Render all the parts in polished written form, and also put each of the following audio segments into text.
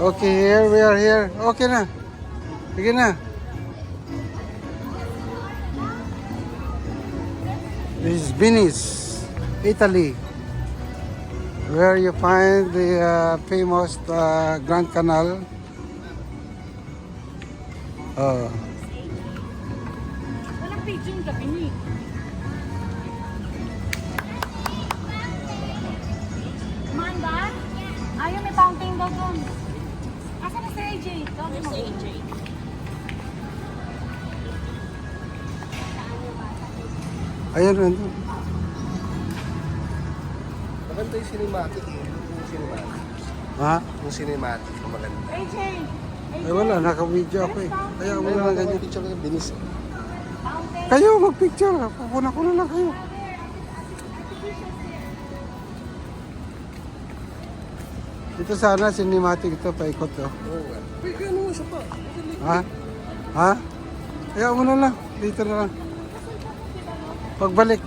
Okay, here we are here. Okay na. Sige na. This is Venice, Italy, where you find the famous Grand Canal. Walang picture yung gabi ni. Kumain ba? Ayaw, may fountain daw doon. Asa na si AJ? Tawagin mo. Si AJ. Ayun, ayun. Maganda yung cinematic eh. Yung cinematic. Ha? Yung cinematic na maganda. AJ! Ay wala, naka-video ako eh. Kaya ako na lang ganyan. Picture ng Venice. Fountain. Kayo mag-picture. Pupuna ko na lang kayo. Ito sana, cinematic ito, paikot to. Oo nga. Uy, ano mo siya pa? Ha? Ha? Kaya mo na lang. Dito na lang. Pagbalik.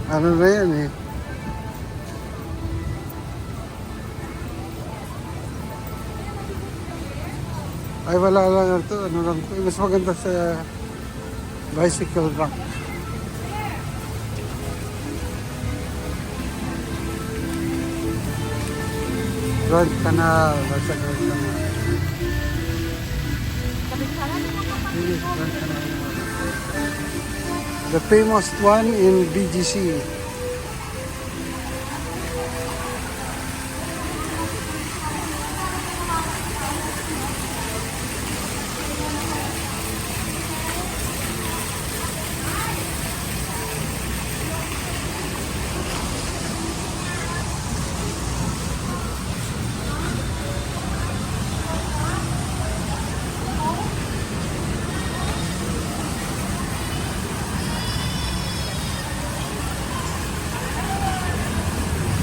Ano na yan eh? Ay wala lang ito. Ano lang ito. Mas maganda sa bicycle rack. Grand Canal. Basta Grand Canal. Yes, Grand Canal. The famous one in BGC.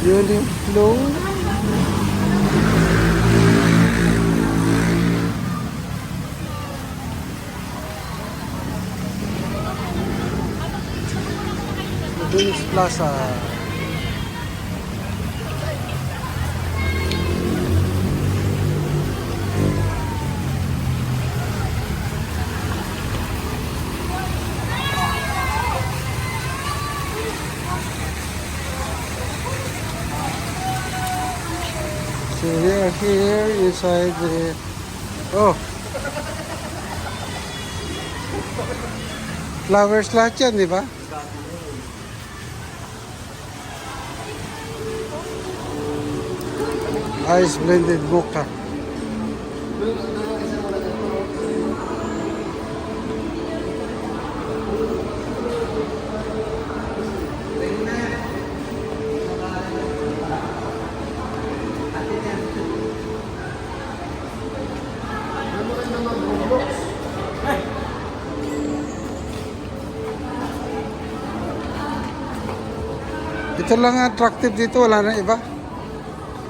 Uniqlo. Venice Plaza. So we are here inside the... Oh! Flowers lahat yan, di ba? Ice blended mocha. Ito lang attractive dito, wala na iba.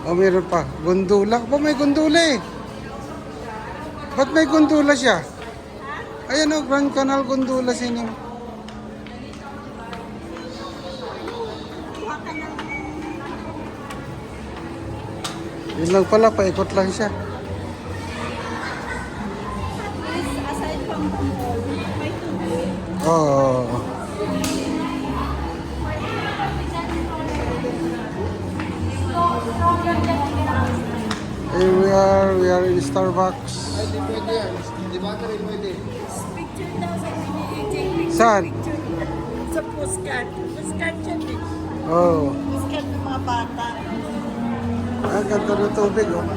O meron pa, gondola. Ba may gondola eh. Ba't may gondola siya? Ayan o, Grand Canal Gondola sino. Yun lang pala, paikot lang siya. Aside from the mall, may tubig. Oh. Here we are in Starbucks. Ay, di pwede yan. Di ba rin pwede? Picture daw sa pinili. Saan? Sa postcard. Postcard yan eh. Oh. Postcard ng mga bata. Ang ganda ng tubig oh.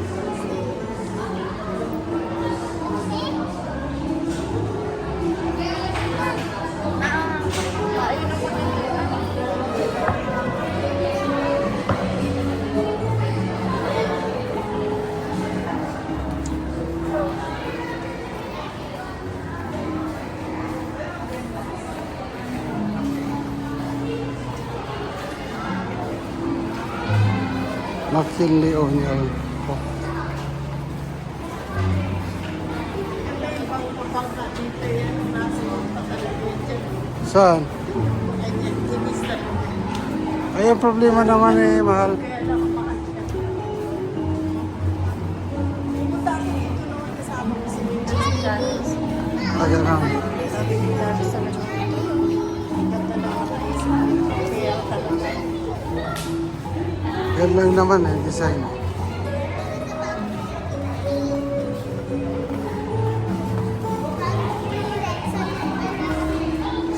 McKinley O'Neill. Oh. Saan? Ay, ang problema naman eh, mahal. Aga na. Yan lang naman eh, design.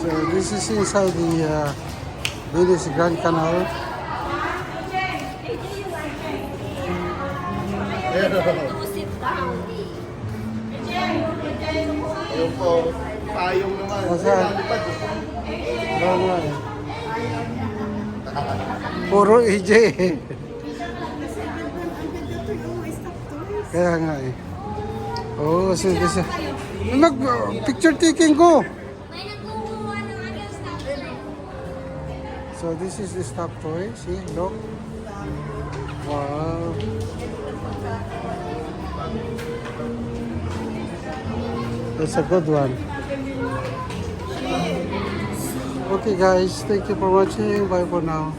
So this is inside the Venice Grand Canal. Yung po, payong naman. Nasaan? Lipad. Oo nga eh. Puro EJ eh. Kaya nga eh. Oo, sige siya. Picture taking ko. May nagkukuha ng ano stop. So this is the stop toy. See, look. Wow. That's a good one. Okay guys, thank you for watching. Bye for now.